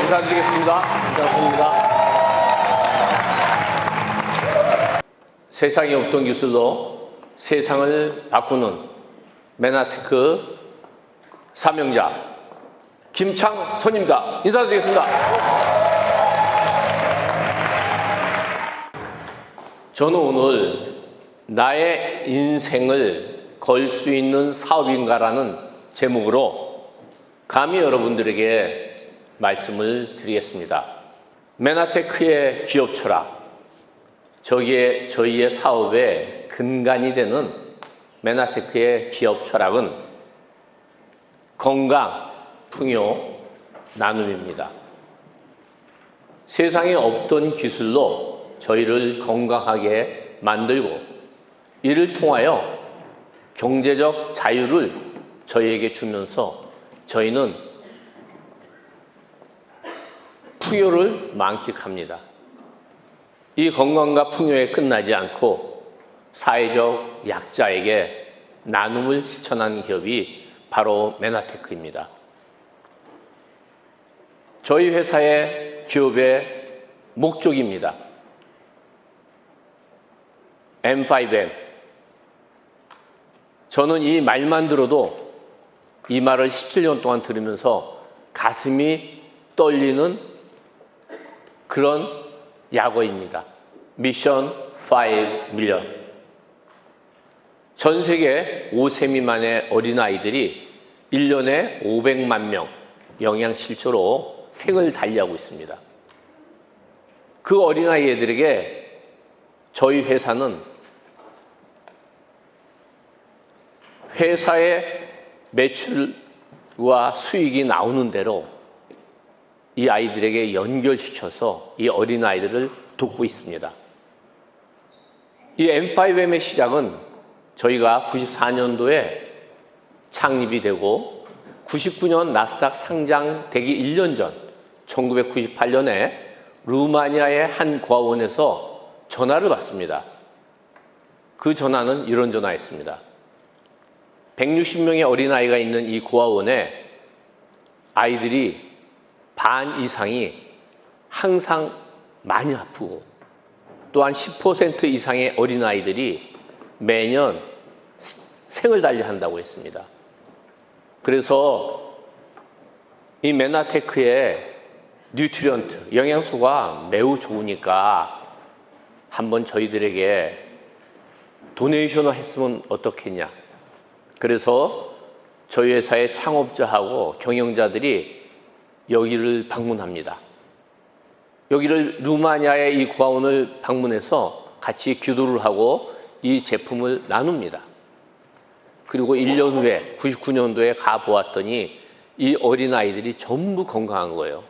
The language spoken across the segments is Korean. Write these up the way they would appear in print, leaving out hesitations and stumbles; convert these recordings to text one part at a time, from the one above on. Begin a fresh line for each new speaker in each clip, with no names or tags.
인사드리겠습니다. 인사드립니다. 세상에 없던 기술로 세상을 바꾸는 메나테크 사명자 김창선입니다. 인사드리겠습니다. 저는 오늘 나의 인생을 걸 수 있는 사업인가라는 제목으로 감히 여러분들에게 말씀을 드리겠습니다. 메나테크의 기업 철학, 저희의 사업의 근간이 되는 메나테크의 기업 철학은 건강, 풍요, 나눔입니다. 세상에 없던 기술로 저희를 건강하게 만들고 이를 통하여 경제적 자유를 저희에게 주면서 저희는 풍요를 만끽합니다. 이 건강과 풍요에 끝나지 않고 사회적 약자에게 나눔을 실천한 기업이 바로 메나테크입니다. 저희 회사의 기업의 목적입니다. M5M. 저는 이 말만 들어도 이 말을 17년 동안 들으면서 가슴이 떨리는 그런 약어입니다. 미션 5 밀리언. 전 세계 5세 미만의 어린아이들이 1년에 500만 명 영양실조로 생을 달리하고 있습니다. 그 어린아이들에게 저희 회사는 회사의 매출과 수익이 나오는 대로 이 아이들에게 연결시켜서 이 어린아이들을 돕고 있습니다. 이 M5M의 시작은 저희가 94년도에 창립이 되고 99년 나스닥 상장되기 1년 전 1998년에 루마니아의 한 고아원에서 전화를 받습니다. 그 전화는 이런 전화였습니다. 160명의 어린아이가 있는 이 고아원에 아이들이 반 이상이 항상 많이 아프고 또한 10% 이상의 어린아이들이 매년 생을 달리한다고 했습니다. 그래서 이 메나테크의 뉴트리언트, 영양소가 매우 좋으니까 한번 저희들에게 도네이션을 했으면 어떻겠냐. 그래서 저희 회사의 창업자하고 경영자들이 여기를 방문합니다. 여기를 루마니아의 이 고아원을 방문해서 같이 기도를 하고 이 제품을 나눕니다. 그리고 1년 후에 99년도에 가보았더니 이 어린아이들이 전부 건강한 거예요.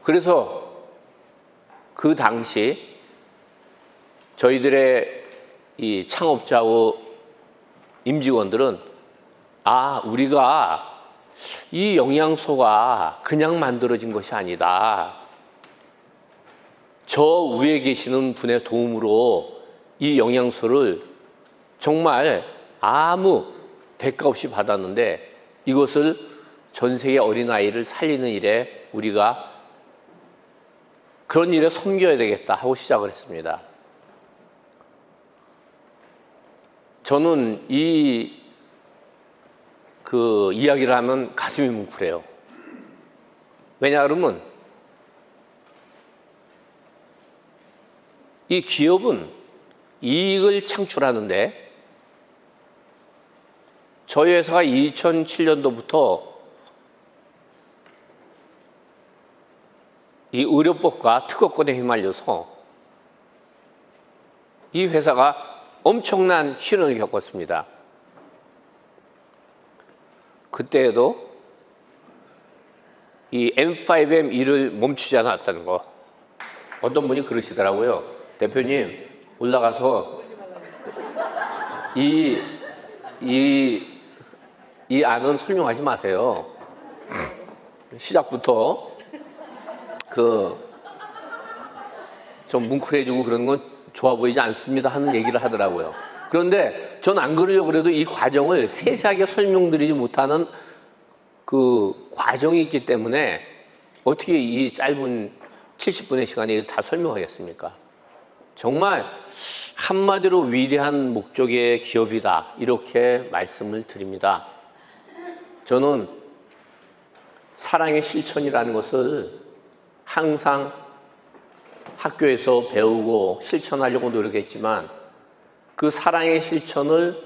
그래서 그 당시 저희들의 이 창업자하고 임직원들은 우리가 이 영양소가 그냥 만들어진 것이 아니다. 저 위에 계시는 분의 도움으로 이 영양소를 정말 아무 대가 없이 받았는데 이것을 전 세계 어린아이를 살리는 일에 우리가 그런 일에 섬겨야 되겠다 하고 시작을 했습니다. 저는 그 이야기를 하면 가슴이 뭉클해요. 왜냐 그러면 이 기업은 이익을 창출하는데 저희 회사가 2007년도부터 이 의료법과 특허권에 휘말려서 이 회사가 엄청난 시련을 겪었습니다. 그때에도 이 M5M 일을 멈추지 않았다는 거. 어떤 분이 그러시더라고요. 대표님, 올라가서 이 안은 설명하지 마세요. 시작부터 좀 뭉클해지고 그런 건 좋아 보이지 않습니다 하는 얘기를 하더라고요. 그런데 전 안 그러려고 그래도 이 과정을 세세하게 설명드리지 못하는 그 과정이 있기 때문에 어떻게 이 짧은 70분의 시간에 다 설명하겠습니까? 정말 한마디로 위대한 목적의 기업이다, 이렇게 말씀을 드립니다. 저는 사랑의 실천이라는 것을 항상 학교에서 배우고 실천하려고 노력했지만 그 사랑의 실천을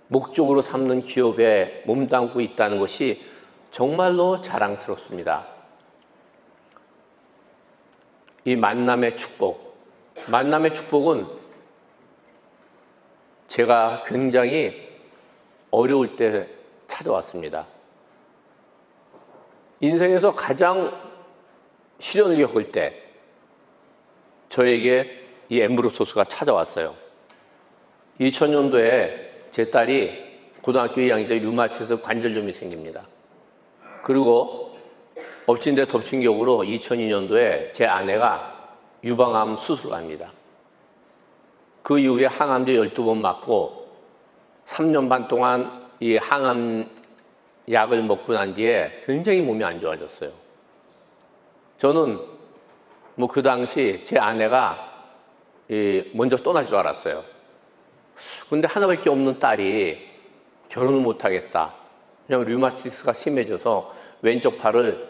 목적으로 삼는 기업에 몸담고 있다는 것이 정말로 자랑스럽습니다. 이 만남의 축복은 제가 굉장히 어려울 때 찾아왔습니다. 인생에서 가장 시련을 겪을 때 저에게 이 엠브로소스가 찾아왔어요. 2000년도에 제 딸이 고등학교 2학년 때 류마티스 관절염이 생깁니다. 그리고 엎친 데 덮친 격으로 2002년도에 제 아내가 유방암 수술을 합니다. 그 이후에 항암제 12번 맞고 3년 반 동안 이 항암 약을 먹고 난 뒤에 굉장히 몸이 안 좋아졌어요. 저는 뭐 그 당시 제 아내가 먼저 떠날 줄 알았어요. 근데 하나밖에 없는 딸이 결혼을 못 하겠다. 그냥 류마티스가 심해져서 왼쪽 팔을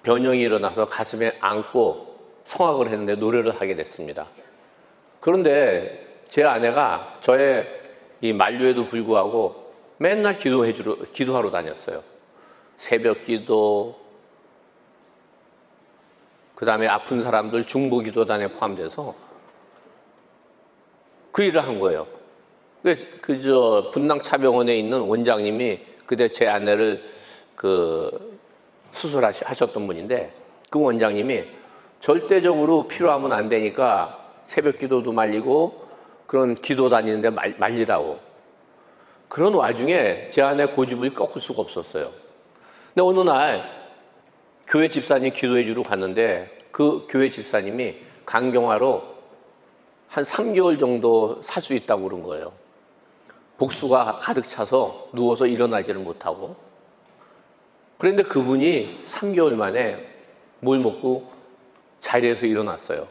변형이 일어나서 가슴에 안고 성악을 했는데 노래를 하게 됐습니다. 그런데 제 아내가 저의 이 만류에도 불구하고 맨날 기도하러 다녔어요. 새벽 기도, 그 다음에 아픈 사람들 중보 기도단에 포함돼서 그 일을 한 거예요. 분당차병원에 있는 원장님이 그때 제 아내를 수술하셨던 분인데, 그 원장님이 절대적으로 필요하면 안 되니까 새벽 기도도 말리고 그런 기도 다니는데 말리라고. 그런 와중에 제 아내 고집을 꺾을 수가 없었어요. 근데 어느 날 교회 집사님 기도해 주러 갔는데 그 교회 집사님이 간경화로 한 3개월 정도 살 수 있다고 그런 거예요. 복수가 가득 차서 누워서 일어나지를 못하고. 그런데 그분이 3개월 만에 뭘 먹고 자리에서 일어났어요.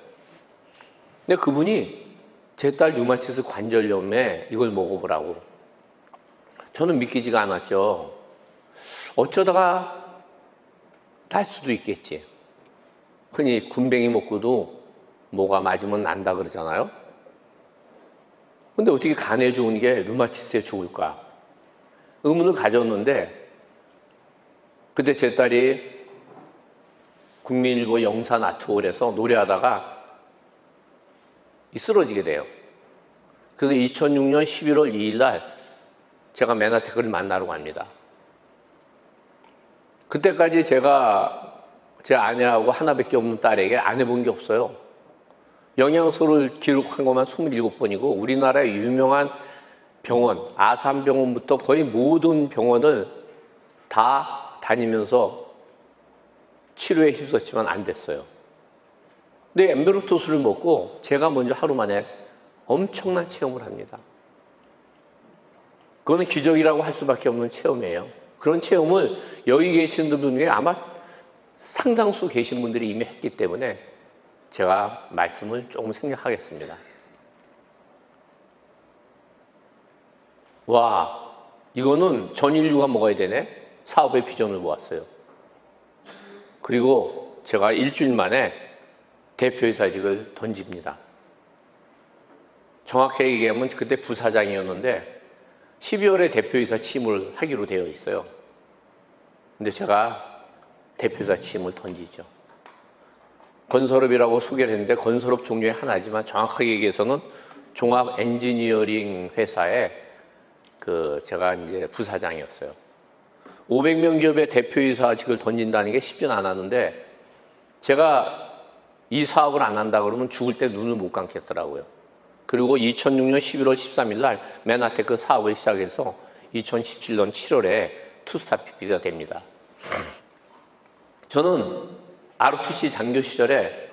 근데 그분이 제 딸 류마티스 관절염에 이걸 먹어보라고. 저는 믿기지가 않았죠. 어쩌다가 날 수도 있겠지. 흔히 군뱅이 먹고도 뭐가 맞으면 난다 그러잖아요. 근데 어떻게 간에 좋은 게 류마티스에 좋을까? 의문을 가졌는데, 그때 제 딸이 국민일보 영산 아트홀에서 노래하다가 쓰러지게 돼요. 그래서 2006년 11월 2일 날 제가 맨하탄을 만나러 갑니다. 그때까지 제가 제 아내하고 하나밖에 없는 딸에게 안 해본 게 없어요. 영양소를 기록한 것만 27번이고 우리나라의 유명한 병원, 아산병원부터 거의 모든 병원을 다 다니면서 치료에 힘썼지만 안 됐어요. 근데 엠베로토스를 먹고 제가 먼저 하루 만에 엄청난 체험을 합니다. 그거는 기적이라고 할 수밖에 없는 체험이에요. 그런 체험을 여기 계신 분 중에 아마 상당수 계신 분들이 이미 했기 때문에 제가 말씀을 조금 생략하겠습니다. 와, 이거는 전 인류가 먹어야 되네? 사업의 비전을 모았어요. 그리고 제가 일주일 만에 대표이사직을 던집니다. 정확하게 얘기하면 그때 부사장이었는데 12월에 대표이사 취임을 하기로 되어 있어요. 근데 제가 대표이사 취임을 던지죠. 건설업이라고 소개를 했는데 건설업 종류의 하나지만 정확하게 얘기해서는 종합 엔지니어링 회사에 제가 이제 부사장이었어요. 500명 기업의 대표이사직을 던진다는 게 쉽지는 않았는데 제가 이 사업을 안 한다 그러면 죽을 때 눈을 못 감겠더라고요. 그리고 2006년 11월 13일 날 맨하탄 그 사업을 시작해서 2017년 7월에 투스타 PP가 됩니다. 저는 ROTC 장교 시절에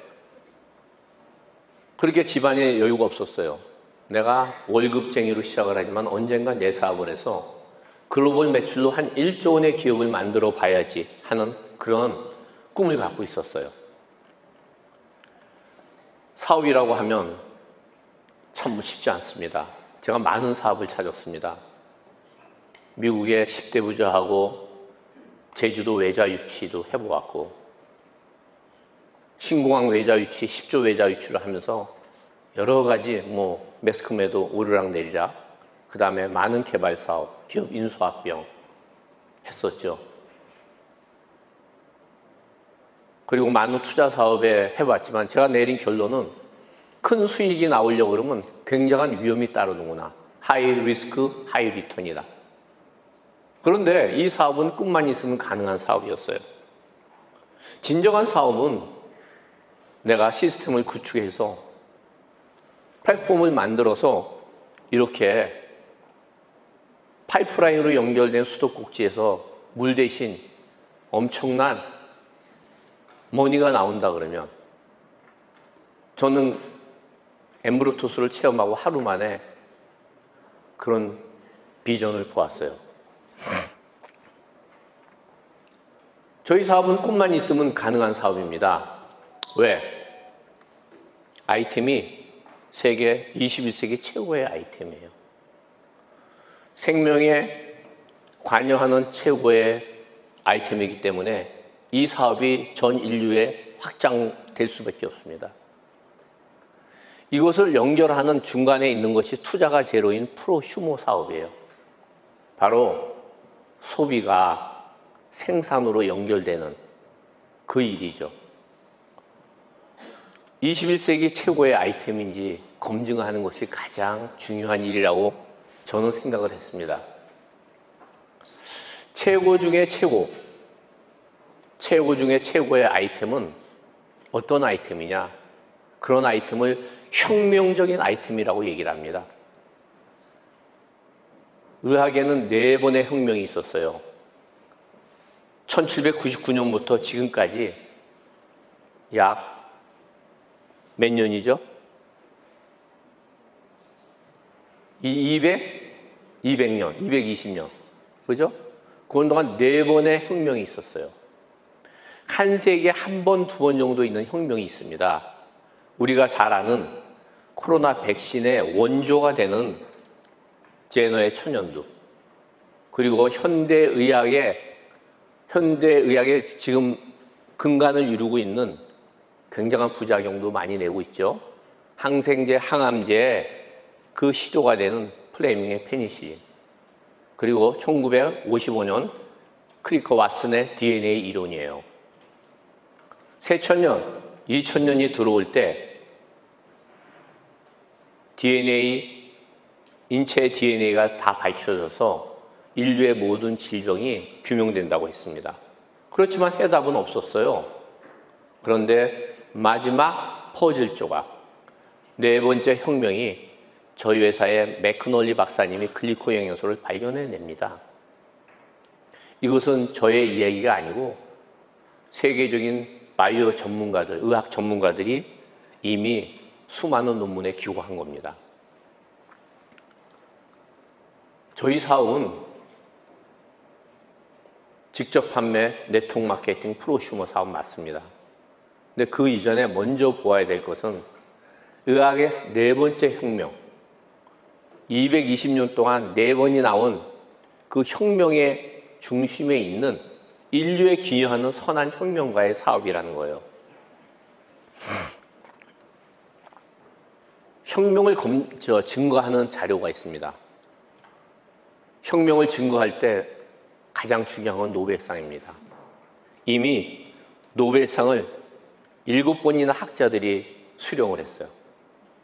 그렇게 집안에 여유가 없었어요. 내가 월급쟁이로 시작을 하지만 언젠가 내 사업을 해서 글로벌 매출로 한 1조 원의 기업을 만들어 봐야지 하는 그런 꿈을 갖고 있었어요. 사업이라고 하면 참 쉽지 않습니다. 제가 많은 사업을 찾았습니다. 미국의 10대 부자하고 제주도 외자 유치도 해보았고, 신공항 외자 유치, 10조 외자 유치를 하면서 여러 가지 매스컴에도 오르락내리락, 그 다음에 많은 개발 사업, 기업 인수합병 했었죠. 그리고 많은 투자 사업에 해봤지만 제가 내린 결론은 큰 수익이 나오려고 그러면 굉장한 위험이 따르는구나. 하이 리스크, 하이 리턴이다. 그런데 이 사업은 꿈만 있으면 가능한 사업이었어요. 진정한 사업은 내가 시스템을 구축해서 플랫폼을 만들어서 이렇게 파이프라인으로 연결된 수도꼭지에서 물 대신 엄청난 머니가 나온다 그러면, 저는 엠브로토스를 체험하고 하루 만에 그런 비전을 보았어요. 저희 사업은 꿈만 있으면 가능한 사업입니다. 왜? 아이템이 세계 21세기 최고의 아이템이에요. 생명에 관여하는 최고의 아이템이기 때문에 이 사업이 전 인류에 확장될 수밖에 없습니다. 이것을 연결하는 중간에 있는 것이 투자가 제로인 프로슈머 사업이에요. 바로 소비가 생산으로 연결되는 그 일이죠. 21세기 최고의 아이템인지 검증하는 것이 가장 중요한 일이라고 저는 생각을 했습니다. 최고 중에 최고, 최고 중에 최고의 아이템은 어떤 아이템이냐? 그런 아이템을 혁명적인 아이템이라고 얘기를 합니다. 의학에는 4번의 혁명이 있었어요. 1799년부터 지금까지 약 몇 년이죠? 200년, 220년. 그죠? 그동안 4번의 혁명이 있었어요. 한 세기에 1번, 2번 정도 있는 혁명이 있습니다. 우리가 잘 아는 코로나 백신의 원조가 되는 제너의 천연두, 그리고 현대의학의 지금 근간을 이루고 있는 굉장한 부작용도 많이 내고 있죠. 항생제, 항암제 그 시조가 되는 플레밍의 페니실린, 그리고 1955년 크리커 왓슨의 DNA 이론이에요. 새천년, 2000년이 들어올 때 DNA, 인체 DNA가 다 밝혀져서 인류의 모든 질병이 규명된다고 했습니다. 그렇지만 해답은 없었어요. 그런데 마지막 퍼즐 조각, 4번째 혁명이 저희 회사의 맥커널리 박사님이 글리코 영양소를 발견해냅니다. 이것은 저의 이야기가 아니고 세계적인 바이오 전문가들, 의학 전문가들이 이미 수많은 논문에 기고한 겁니다. 저희 사업은 직접 판매, 네트워크 마케팅, 프로슈머 사업 맞습니다. 근데 그 이전에 먼저 보아야 될 것은 의학의 4번째 혁명, 220년 동안 4번이 나온 그 혁명의 중심에 있는 인류에 기여하는 선한 혁명가의 사업이라는 거예요. 혁명을 증거하는 자료가 있습니다. 혁명을 증거할 때 가장 중요한 건 노벨상입니다. 이미 노벨상을 7번이나 학자들이 수령을 했어요.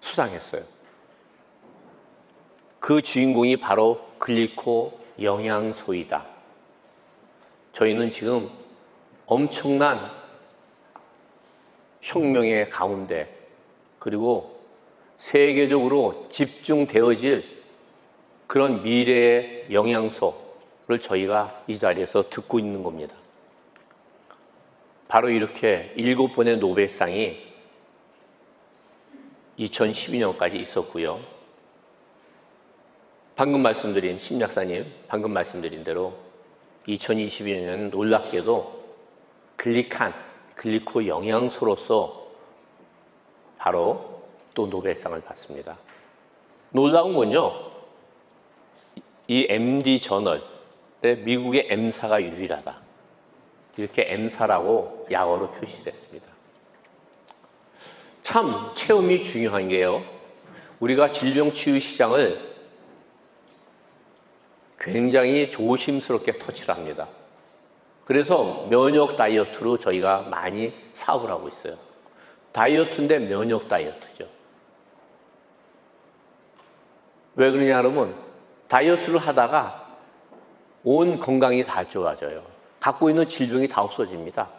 수상했어요. 그 주인공이 바로 글리코 영양소이다. 저희는 지금 엄청난 혁명의 가운데, 그리고 세계적으로 집중되어질 그런 미래의 영양소를 저희가 이 자리에서 듣고 있는 겁니다. 바로 이렇게 7번의 노벨상이 2012년까지 있었고요. 방금 말씀드린 심약사님 방금 말씀드린 대로 2022년 놀랍게도 글리코 영양소로서 바로 또 노벨상을 받습니다. 놀라운 건요, 이 MD 저널에 미국의 M사가 유일하다, 이렇게 M사라고 약어로 표시됐습니다. 참 체험이 중요한 게요, 우리가 질병치유 시장을 굉장히 조심스럽게 터치를 합니다. 그래서 면역 다이어트로 저희가 많이 사업을 하고 있어요. 다이어트인데 면역 다이어트죠. 왜 그러냐 그러면 다이어트를 하다가 온 건강이 다 좋아져요. 갖고 있는 질병이 다 없어집니다.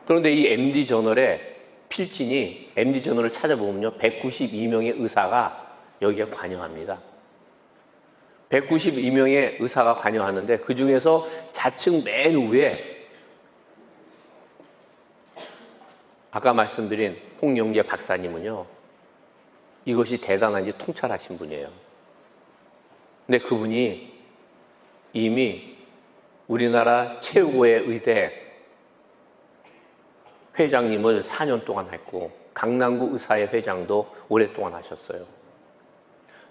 그런데 이 MD 저널의 필진이, MD 저널을 찾아보면요, 192명의 의사가 여기에 관여합니다. 192명의 의사가 관여하는데 그 중에서 좌측 맨 위에 아까 말씀드린 홍영재 박사님은요, 이것이 대단한지 통찰하신 분이에요. 근데 그분이 이미 우리나라 최고의 의대 회장님을 4년 동안 했고 강남구 의사회 회장도 오랫동안 하셨어요.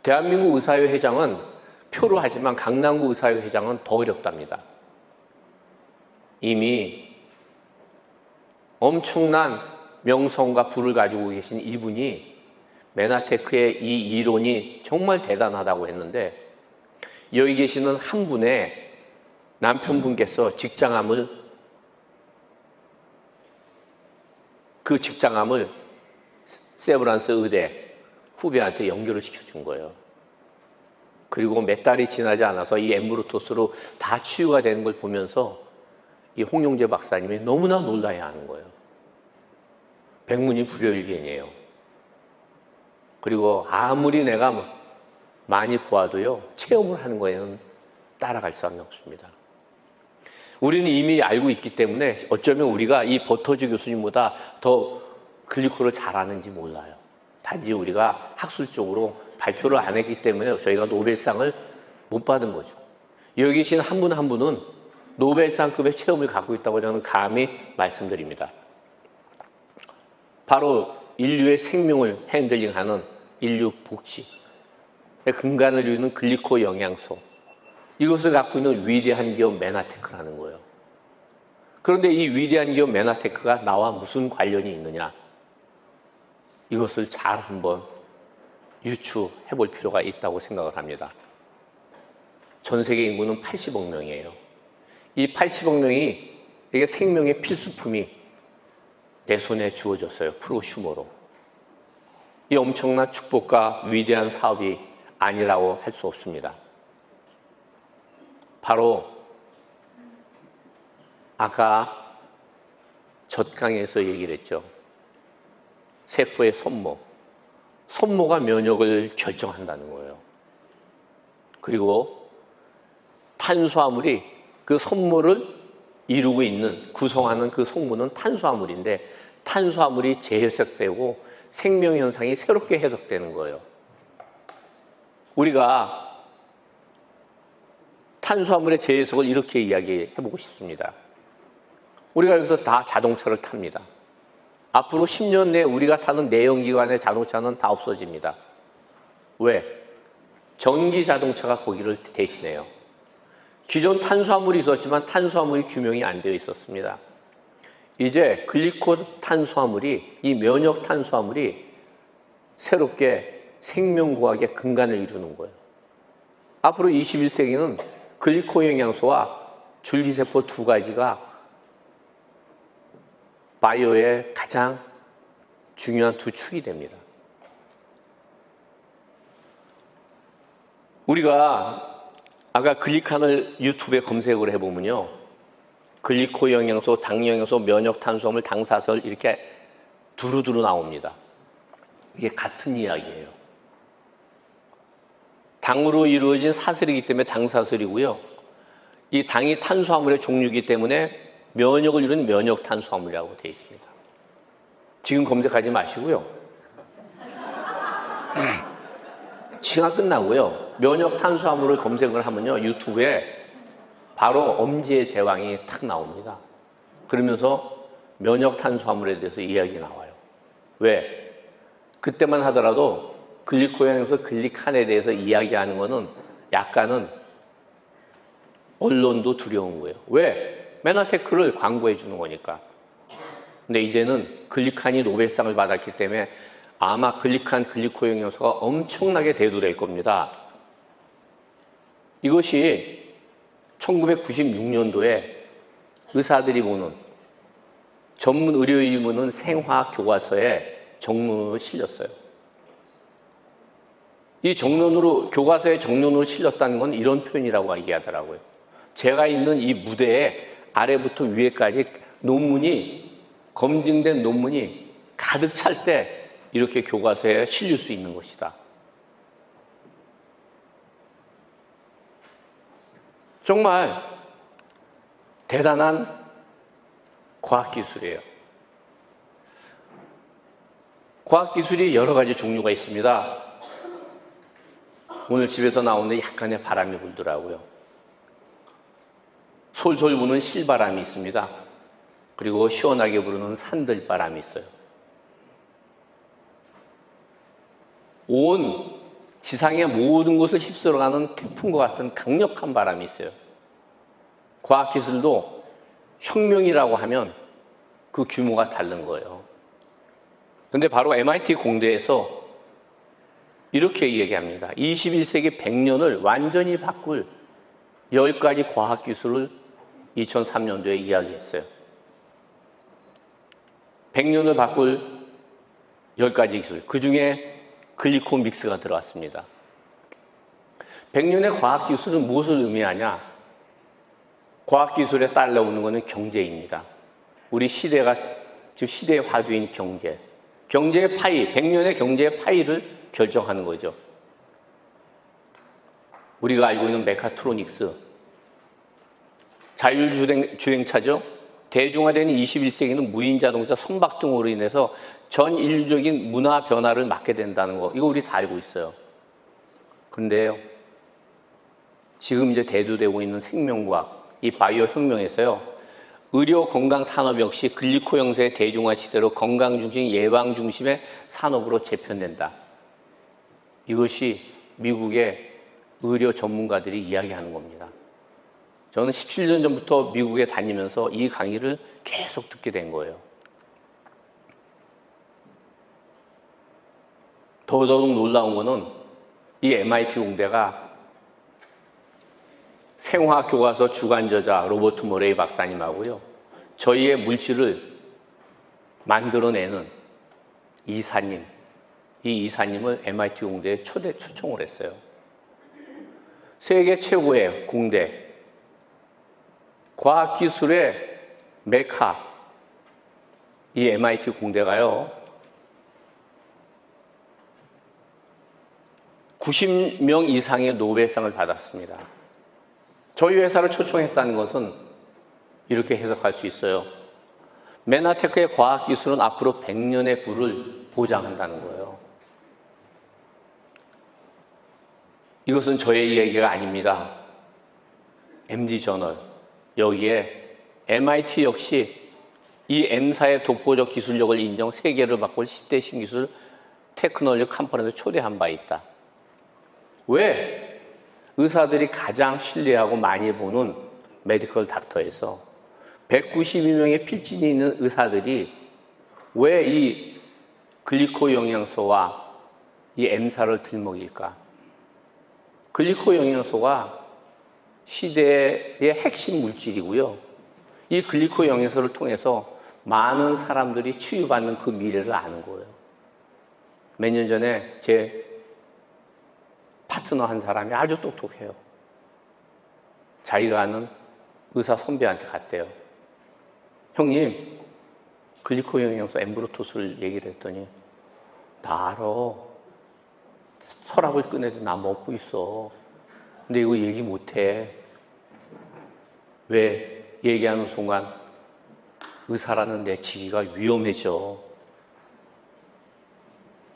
대한민국 의사회 회장은 표로 하지만 강남구 의사회 회장은 더 어렵답니다. 이미 엄청난 명성과 부를 가지고 계신 이분이 메나테크의 이 이론이 정말 대단하다고 했는데, 여기 계시는 한 분의 남편분께서 그 직장암을 세브란스 의대 후배한테 연결을 시켜준 거예요. 그리고 몇 달이 지나지 않아서 이 엠브루토스로 다 치유가 되는 걸 보면서 이 홍영재 박사님이 너무나 놀라야 하는 거예요. 백문이 불여일견이에요. 그리고 아무리 내가 많이 보아도요, 체험을 하는 거에는 따라갈 수는 없습니다. 우리는 이미 알고 있기 때문에 어쩌면 우리가 이 버터즈 교수님보다 더 글리코를 잘 아는지 몰라요. 단지 우리가 학술적으로 발표를 안 했기 때문에 저희가 노벨상을 못 받은 거죠. 여기 계신 한 분 한 분은 노벨상급의 체험을 갖고 있다고 저는 감히 말씀드립니다. 바로 인류의 생명을 핸들링하는 인류 복지, 근간을 이루는 글리코 영양소, 이것을 갖고 있는 위대한 기업 메나테크라는 거예요. 그런데 이 위대한 기업 메나테크가 나와 무슨 관련이 있느냐, 이것을 잘 한번 유추해 볼 필요가 있다고 생각을 합니다. 전 세계 인구는 80억 명이에요. 이 80억 명이, 이게 생명의 필수품이 내 손에 주어졌어요. 프로슈머로. 이 엄청난 축복과 위대한 사업이 아니라고 할 수 없습니다. 바로 아까 젖강에서 얘기를 했죠. 세포의 손모가 면역을 결정한다는 거예요. 그리고 탄수화물이 그 손모를 이루고 있는, 구성하는 그 성분은 탄수화물인데, 탄수화물이 재해석되고 생명현상이 새롭게 해석되는 거예요. 우리가 탄수화물의 재해석을 이렇게 이야기해보고 싶습니다. 우리가 여기서 다 자동차를 탑니다. 앞으로 10년 내에 우리가 타는 내연기관의 자동차는 다 없어집니다. 왜? 전기 자동차가 거기를 대신해요. 기존 탄수화물이 있었지만 탄수화물이 규명이 안 되어 있었습니다. 이제 글리코 탄수화물이, 이 면역 탄수화물이 새롭게 생명과학의 근간을 이루는 거예요. 앞으로 21세기는 글리코 영양소와 줄기세포 두 가지가 바이오의 가장 중요한 두 축이 됩니다. 우리가 아까 글리칸을 유튜브에 검색을 해보면요, 글리코 영양소, 당 영양소, 면역 탄수화물, 당사설 이렇게 두루두루 나옵니다. 이게 같은 이야기예요. 당으로 이루어진 사슬이기 때문에 당사슬이고요. 이 당이 탄수화물의 종류이기 때문에 면역을 이루는 면역 탄수화물이라고 되어 있습니다. 지금 검색하지 마시고요. 징화 끝나고요. 면역 탄수화물을 검색을 하면요. 유튜브에 바로 엄지의 제왕이 탁 나옵니다. 그러면서 면역 탄수화물에 대해서 이야기 나와요. 왜? 그때만 하더라도 글리코형에서 글리칸에 대해서 이야기하는 거는 약간은 언론도 두려운 거예요. 왜? 메나테크를 광고해 주는 거니까. 근데 이제는 글리칸이 노벨상을 받았기 때문에 아마 글리칸, 글리코 영양소가 엄청나게 대두될 겁니다. 이것이 1996년도에 의사들이 보는 전문 의료인이 보는 생화학 교과서에 정론으로 실렸어요. 이 정론으로, 교과서에 정론으로 실렸다는 건 이런 표현이라고 얘기하더라고요. 제가 있는 이 무대에 아래부터 위에까지 논문이, 검증된 논문이 가득 찰 때 이렇게 교과서에 실릴 수 있는 것이다. 정말 대단한 과학기술이에요. 과학기술이 여러 가지 종류가 있습니다. 오늘 집에서 나오는데 약간의 바람이 불더라고요. 솔솔 부는 실바람이 있습니다. 그리고 시원하게 부르는 산들바람이 있어요. 온 지상의 모든 곳을 휩쓸어가는 태풍과 같은 강력한 바람이 있어요. 과학기술도 혁명이라고 하면 그 규모가 다른 거예요. 그런데 바로 MIT 공대에서 이렇게 얘기합니다. 21세기 100년을 완전히 바꿀 10가지 과학기술을 2003년도에 이야기했어요. 100년을 바꿀 10가지 기술, 그 중에 글리코 믹스가 들어왔습니다. 100년의 과학기술은 무엇을 의미하냐? 과학기술에 따라오는 것은 경제입니다. 우리 시대가 지금 시대의 화두인 경제. 경제의 파이, 100년의 경제의 파이를 결정하는 거죠. 우리가 알고 있는 메카트로닉스, 자율주행차죠. 대중화된 21세기는 무인자동차 선박 등으로 인해서 전 인류적인 문화 변화를 맞게 된다는 거, 이거 우리 다 알고 있어요. 그런데요, 지금 이제 대두되고 있는 생명과학, 이 바이오 혁명에서요, 의료 건강 산업 역시 글리코 형태의 대중화 시대로 건강 중심, 예방 중심의 산업으로 재편된다. 이것이 미국의 의료 전문가들이 이야기하는 겁니다. 저는 17년 전부터 미국에 다니면서 이 강의를 계속 듣게 된 거예요. 더더욱 놀라운 거는 이 MIT 공대가 생화학 교과서 주간 저자 로버트 모레이 박사님하고요, 저희의 물질을 만들어내는 이사님, 이 이사님을 MIT 공대에 초청을 했어요. 세계 최고의 공대, 과학기술의 메카, 이 MIT 공대가요, 90명 이상의 노벨상을 받았습니다. 저희 회사를 초청했다는 것은 이렇게 해석할 수 있어요. 메나테크의 과학기술은 앞으로 100년의 부를 보장한다는 거예요. 이것은 저의 얘기가 아닙니다. MD저널, 여기에 MIT 역시 이 M사의 독보적 기술력을 인정, 세계를 바꿀 10대 신기술 테크놀로지 컨퍼런스에 초대한 바 있다. 왜? 의사들이 가장 신뢰하고 많이 보는 메디컬 닥터에서 192명의 필진이 있는 의사들이 왜 이 글리코 영양소와 이 M사를 들먹일까? 글리코 영양소가 시대의 핵심 물질이고요. 이 글리코 영양소를 통해서 많은 사람들이 치유받는 그 미래를 아는 거예요. 몇 년 전에 제 파트너 한 사람이 아주 똑똑해요. 자기가 아는 의사 선배한테 갔대요. 형님, 글리코 영양소 엠브로토스를 얘기를 했더니, 나 알아. 서랍을 꺼내도 나 먹고 있어. 근데 이거 얘기 못해. 왜? 얘기하는 순간 의사라는 내 직위가 위험해져.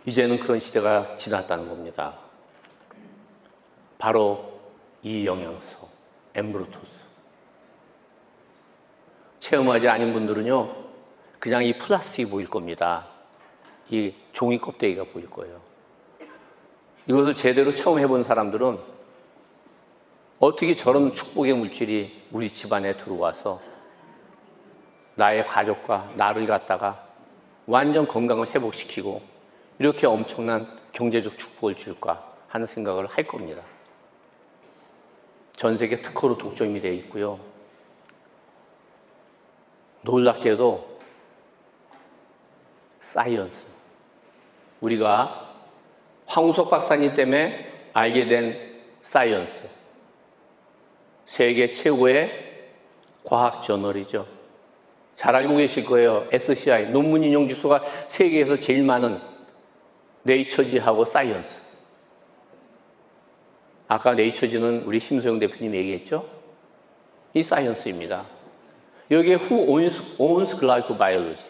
이제는 그런 시대가 지났다는 겁니다. 바로 이 영양소, 엠브로토스. 체험하지 않은 분들은요, 그냥 이 플라스틱이 보일 겁니다. 이 종이 껍데기가 보일 거예요. 이것을 제대로 처음 해본 사람들은 어떻게 저런 축복의 물질이 우리 집안에 들어와서 나의 가족과 나를 갖다가 완전 건강을 회복시키고 이렇게 엄청난 경제적 축복을 줄까 하는 생각을 할 겁니다. 전 세계 특허로 독점이 되어 있고요. 놀랍게도 사이언스, 우리가 황우석 박사님 때문에 알게 된 사이언스, 세계 최고의 과학 저널이죠. 잘 알고 계실 거예요. SCI, 논문 인용 주수가 세계에서 제일 많은 네이처지하고 사이언스. 아까 네이처지는 우리 심소영 대표님 얘기했죠? 이 사이언스입니다. 여기에 who owns glycobiology?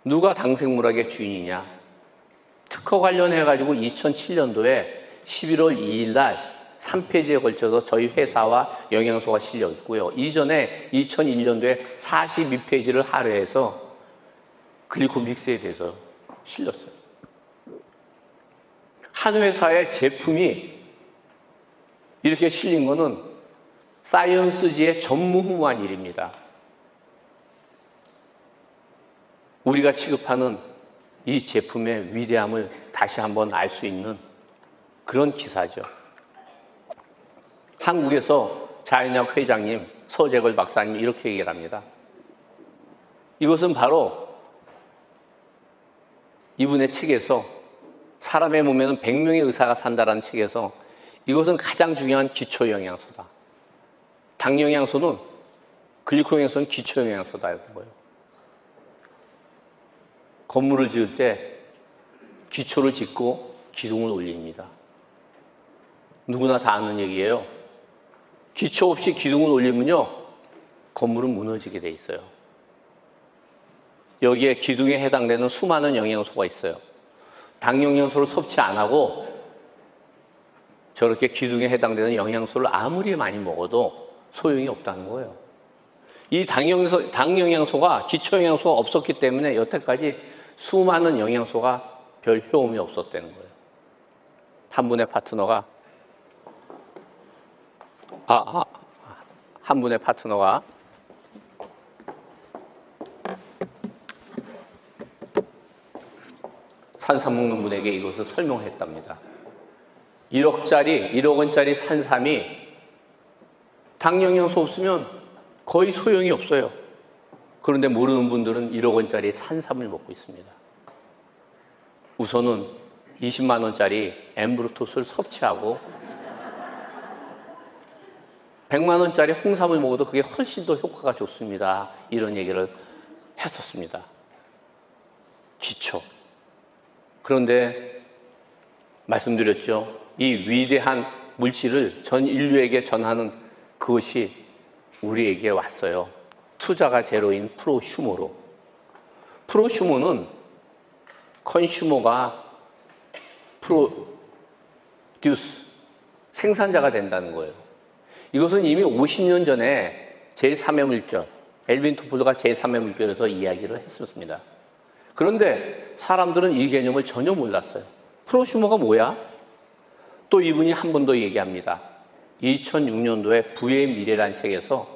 누가 당생물학의 주인이냐? 특허 관련해가지고 2007년도에 11월 2일 날 3페이지에 걸쳐서 저희 회사와 영양소가 실려 있고요. 이전에 2001년도에 42페이지를 할애해서 글리코믹스에 대해서 실렸어요. 한 회사의 제품이 이렇게 실린 거는 사이언스지의 전무후무한 일입니다. 우리가 취급하는 이 제품의 위대함을 다시 한번 알 수 있는 그런 기사죠. 한국에서 자연의학 회장님 서재걸 박사님이 이렇게 얘기를 합니다. 이것은 바로 이분의 책에서 사람의 몸에는 100명의 의사가 산다라는 책에서 이것은 가장 중요한 기초 영양소다. 당 영양소는 글리코 영양소는 기초 영양소다 이런 거예요. 건물을 지을 때 기초를 짓고 기둥을 올립니다. 누구나 다 아는 얘기예요. 기초 없이 기둥을 올리면요, 건물은 무너지게 돼 있어요. 여기에 기둥에 해당되는 수많은 영양소가 있어요. 당 영양소를 섭취 안 하고 저렇게 기둥에 해당되는 영양소를 아무리 많이 먹어도 소용이 없다는 거예요. 이 당 영양소가 기초 영양소가 없었기 때문에 여태까지 수많은 영양소가 별 효험이 없었다는 거예요. 한 분의 파트너가 산삼 먹는 분에게 이것을 설명했답니다. 1억 원짜리 산삼이 당 영양소 없으면 거의 소용이 없어요. 그런데 모르는 분들은 1억 원짜리 산삼을 먹고 있습니다. 우선은 20만 원짜리 엠브로토스를 섭취하고 100만 원짜리 홍삼을 먹어도 그게 훨씬 더 효과가 좋습니다. 이런 얘기를 했었습니다. 기초. 그런데 말씀드렸죠. 이 위대한 물질을 전 인류에게 전하는 그것이 우리에게 왔어요. 투자가 제로인 프로슈머로. 프로슈머는 컨슈머가 프로듀스, 생산자가 된다는 거예요. 이것은 이미 50년 전에 제3의 물결, 엘빈 토플러가 제3의 물결에서 이야기를 했었습니다. 그런데 사람들은 이 개념을 전혀 몰랐어요. 프로슈머가 뭐야? 또 이분이 한 번 더 얘기합니다. 2006년도에 부의 미래라는 책에서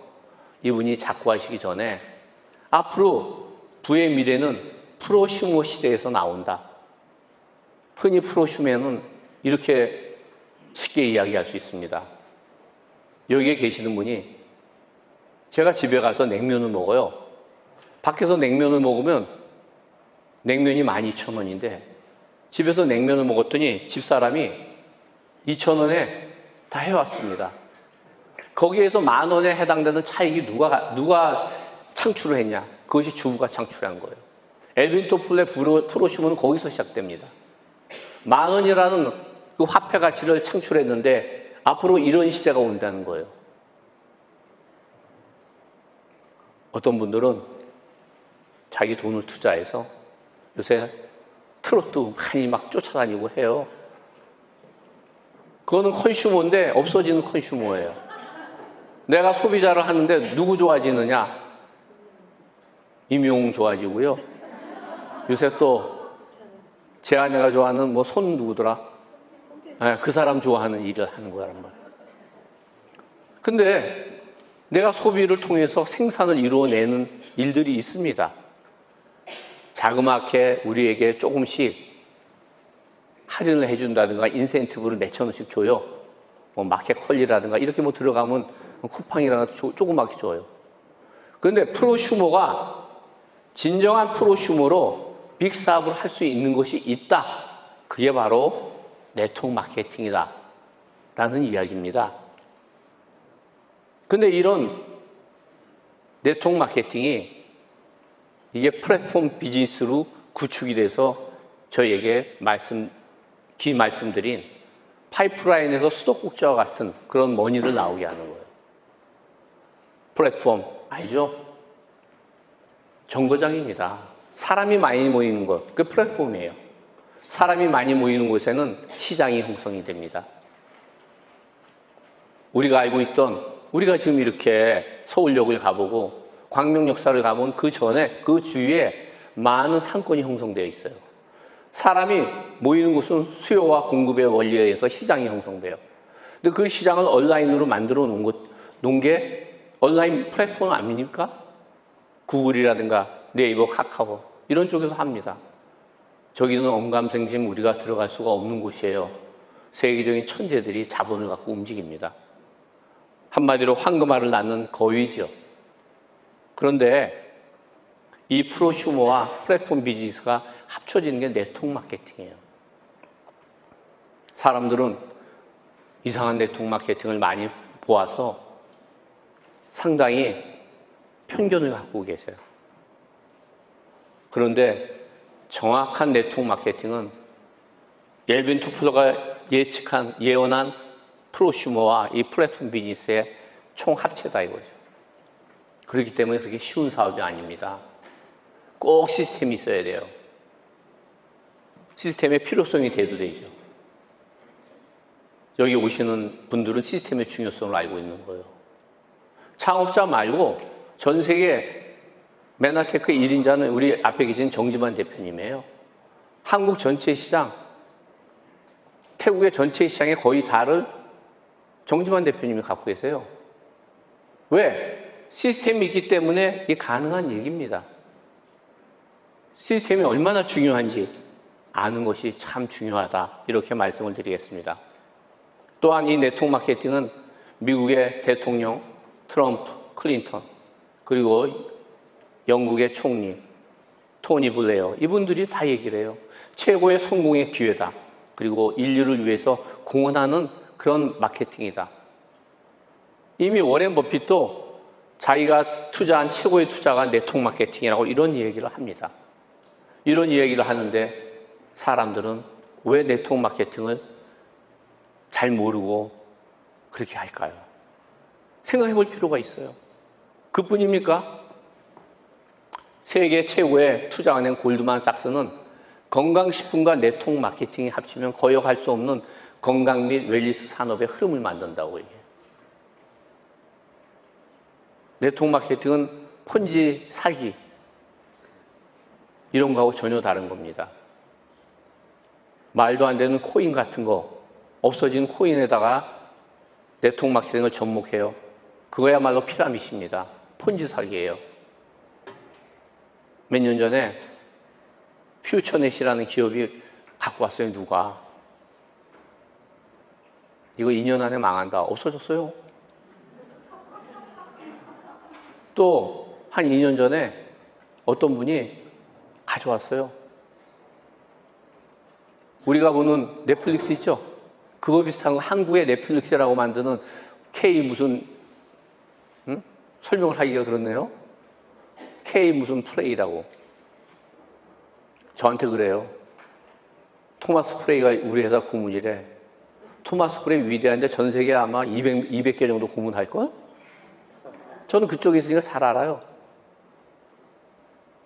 이분이 작고하시기 전에 앞으로 부의 미래는 프로슈머 시대에서 나온다. 흔히 프로슈머는 이렇게 쉽게 이야기할 수 있습니다. 여기에 계시는 분이 제가 집에 가서 냉면을 먹어요. 밖에서 냉면을 먹으면 냉면이 12,000원인데 집에서 냉면을 먹었더니 집사람이 2,000원에 다 해왔습니다. 거기에서 10,000원에 해당되는 차익이 누가 창출을 했냐? 그것이 주부가 창출한 거예요. 엘빈 토플러의 프로슈머는 거기서 시작됩니다. 10,000원이라는 그 화폐 가치를 창출했는데 앞으로 이런 시대가 온다는 거예요. 어떤 분들은 자기 돈을 투자해서 요새 트로트 많이 막 쫓아다니고 해요. 그거는 컨슈머인데 없어지는 컨슈머예요. 내가 소비자를 하는데 누구 좋아지느냐? 임용 좋아지고요. 요새 또 제 아내가 좋아하는 뭐 손 누구더라? 네, 그 사람 좋아하는 일을 하는 거란 말이에요. 근데 내가 소비를 통해서 생산을 이루어내는 일들이 있습니다. 자그맣게 우리에게 조금씩 할인을 해준다든가 인센티브를 몇천 원씩 줘요. 뭐 마켓 컬리라든가 이렇게 뭐 들어가면 쿠팡이라든가 조그맣게 줘요. 그런데 프로슈머가 진정한 프로슈머로 빅 사업을 할 수 있는 것이 있다. 그게 바로 네트워크 마케팅이다 라는 이야기입니다. 근데 이런 네트워크 마케팅이 이게 플랫폼 비즈니스로 구축이 돼서 저희에게 말씀드린 파이프라인에서 수도꼭지와 같은 그런 머니를 나오게 하는 거예요. 플랫폼 알죠? 정거장입니다. 사람이 많이 모이는 것, 그 플랫폼이에요. 사람이 많이 모이는 곳에는 시장이 형성이 됩니다. 우리가 알고 있던, 우리가 지금 이렇게 서울역을 가보고 광명역사를 가본 그 전에 그 주위에 많은 상권이 형성되어 있어요. 사람이 모이는 곳은 수요와 공급의 원리에 의해서 시장이 형성돼요. 근데 그 시장을 온라인으로 만들어 놓은 게 온라인 플랫폼 아닙니까? 구글이라든가 네이버, 카카오 이런 쪽에서 합니다. 저기는 언감생심 우리가 들어갈 수가 없는 곳이에요. 세계적인 천재들이 자본을 갖고 움직입니다. 한마디로 황금알을 낳는 거위죠. 그런데 이 프로슈머와 플랫폼 비즈니스가 합쳐지는 게 네트워크 마케팅이에요. 사람들은 이상한 네트워크 마케팅을 많이 보아서 상당히 편견을 갖고 계세요. 그런데 정확한 네트워크 마케팅은 옐빈 토플러가 예언한 프로슈머와 이 플랫폼 비즈니스의 총합체다 이거죠. 그렇기 때문에 그렇게 쉬운 사업이 아닙니다. 꼭 시스템이 있어야 돼요. 시스템의 필요성이 대두되죠. 여기 오시는 분들은 시스템의 중요성을 알고 있는 거예요. 창업자 말고 전 세계 메나테크 1인자는 우리 앞에 계신 정지만 대표님이에요. 한국 전체 시장, 태국의 전체 시장의 거의 다를 정지만 대표님이 갖고 계세요. 왜? 시스템이 있기 때문에 이게 가능한 얘기입니다. 시스템이 얼마나 중요한지 아는 것이 참 중요하다. 이렇게 말씀을 드리겠습니다. 또한 이 네트워크 마케팅은 미국의 대통령 트럼프, 클린턴, 그리고 영국의 총리 토니 블레어 이분들이 다 얘기를 해요. 최고의 성공의 기회다. 그리고 인류를 위해서 공헌하는 그런 마케팅이다. 이미 워렌 버핏도 자기가 투자한 최고의 투자가 네트워크 마케팅이라고 이런 얘기를 합니다. 이런 얘기를 하는데 사람들은 왜 네트워크 마케팅을 잘 모르고 그렇게 할까요? 생각해 볼 필요가 있어요. 그뿐입니까? 세계 최고의 투자은행 골드만삭스는 건강식품과 네트워크 마케팅이 합치면 거역할 수 없는 건강 및 웰니스 산업의 흐름을 만든다고 얘기해요. 네트워크 마케팅은 폰지 사기 이런 거하고 전혀 다른 겁니다. 말도 안 되는 코인 같은 거, 없어진 코인에다가 네트워크 마케팅을 접목해요. 그거야말로 피라미드입니다. 폰지 사기예요. 몇 년 전에 퓨처넷이라는 기업이 갖고 왔어요. 누가. 이거 2년 안에 망한다. 없어졌어요. 또 한 2년 전에 어떤 분이 가져왔어요. 우리가 보는 넷플릭스 있죠? 그거 비슷한 거 한국의 넷플릭스라고 만드는 K 무슨 설명을 하기가 그렇네요. K 무슨 플레이라고. 저한테 그래요. 토마스 프레이가 우리 회사 고문이래. 토마스 프레이 위대한데 전 세계에 아마 200개 정도 고문할걸? 저는 그쪽에 있으니까 잘 알아요.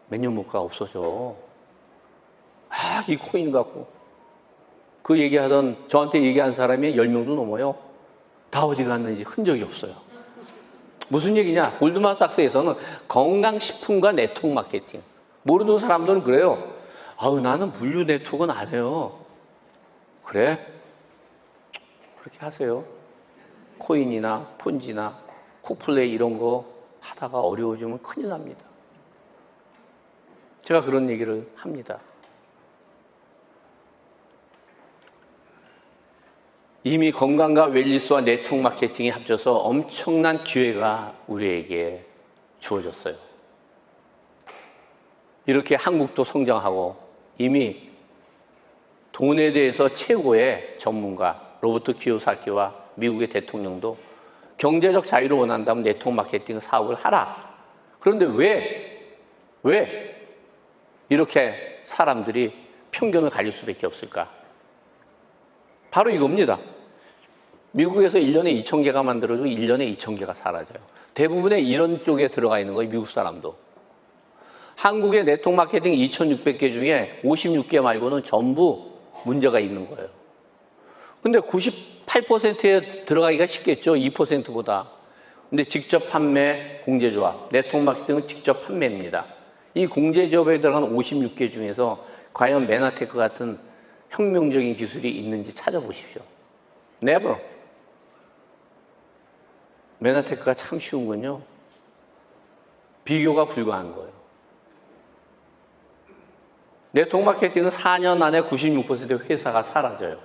몇 년 못 가 없어져. 이 코인 갖고. 그 얘기하던, 저한테 얘기한 사람이 10명도 넘어요. 다 어디 갔는지 흔적이 없어요. 무슨 얘기냐? 골드만삭스에서는 건강식품과 네트워크 마케팅. 모르는 사람들은 그래요. 아우, 나는 물류 네트워크는 안 해요. 그래? 그렇게 하세요. 코인이나 폰지나 코플레이 이런 거 하다가 어려워지면 큰일 납니다. 제가 그런 얘기를 합니다. 이미 건강과 웰니스와 네트워크 마케팅이 합쳐서 엄청난 기회가 우리에게 주어졌어요. 이렇게 한국도 성장하고 이미 돈에 대해서 최고의 전문가 로버트 키요사키와 미국의 대통령도 경제적 자유를 원한다면 네트워크 마케팅 사업을 하라. 그런데 왜 이렇게 사람들이 편견을 가질 수밖에 없을까? 바로 이겁니다. 미국에서 1년에 2,000개가 만들어지고 1년에 2,000개가 사라져요. 대부분의 이런 쪽에 들어가 있는 거예요. 미국 사람도. 한국의 네트워크 마케팅 2,600개 중에 56개 말고는 전부 문제가 있는 거예요. 근데 98%에 들어가기가 쉽겠죠. 2%보다. 근데 직접 판매, 공제조합. 네트워크 마케팅은 직접 판매입니다. 이 공제조합에 들어간 56개 중에서 과연 메나테크 같은 혁명적인 기술이 있는지 찾아보십시오. Never. 메나테크가 참 쉬운 건요. 비교가 불가한 거예요. 네트워크 마케팅은 4년 안에 96%의 회사가 사라져요.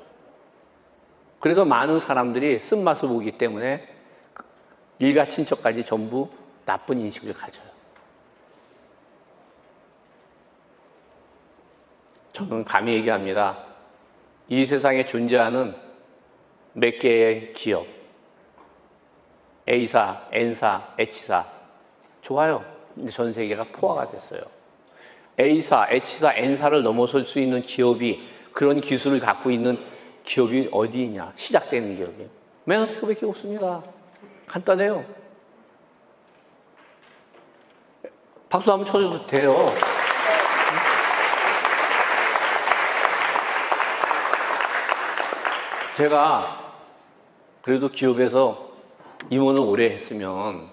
그래서 많은 사람들이 쓴맛을 보기 때문에 일가 친척까지 전부 나쁜 인식을 가져요. 저는 감히 얘기합니다. 이 세상에 존재하는 몇 개의 기업, A사, N사, H사, 좋아요. 근데 전 세계가 포화가 됐어요. A사, H사, N사를 넘어설 수 있는 기업이, 그런 기술을 갖고 있는 기업이 어디 있냐? 시작되는 기업이. 메나테크밖에 없습니다. 간단해요. 박수 한번 쳐줘도 돼요. 제가 그래도 기업에서 임원을 오래 했으면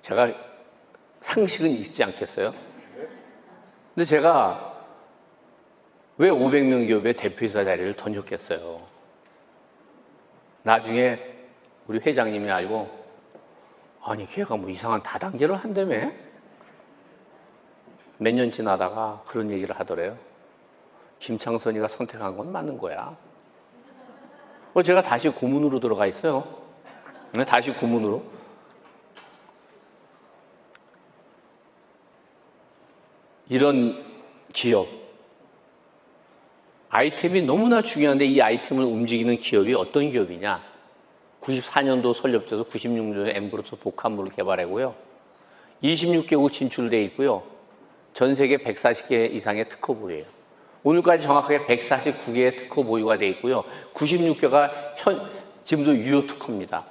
제가 상식은 있지 않겠어요? 근데 제가 왜 500명 기업의 대표이사 자리를 던졌겠어요? 나중에 우리 회장님이 알고, 아니 걔가 뭐 이상한 다단계를 한다며? 몇 년 지나다가 그런 얘기를 하더래요. 김창선이가 선택한 건 맞는 거야. 제가 다시 고문으로 들어가 있어요. 다시 고문으로. 이런 기업, 아이템이 너무나 중요한데 이 아이템을 움직이는 기업이 어떤 기업이냐? 94년도 설립돼서 96년도에 엠브로스 복합물을 개발하고요. 26개국 진출되어 있고요. 전 세계 140개 이상의 특허 보유예요. 오늘까지 정확하게 149개의 특허 보유가 되어 있고요. 96개가 지금도 유효 특허입니다.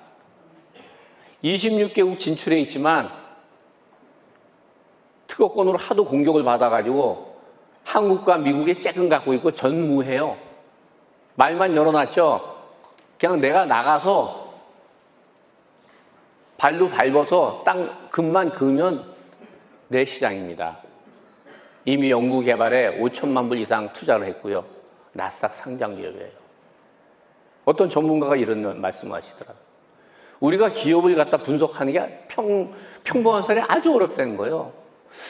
26개국 진출해 있지만 특허권으로 하도 공격을 받아가지고 한국과 미국에 쬐끔 갖고 있고 전무해요. 말만 열어놨죠. 그냥 내가 나가서 발로 밟아서 땅 금만 그으면 내 시장입니다. 이미 연구 개발에 5천만 불 이상 투자를 했고요. 나스닥 상장 기업이에요. 어떤 전문가가 이런 말씀을 하시더라고요. 우리가 기업을 갖다 분석하는 게 평범한 사람이 아주 어렵다는 거예요.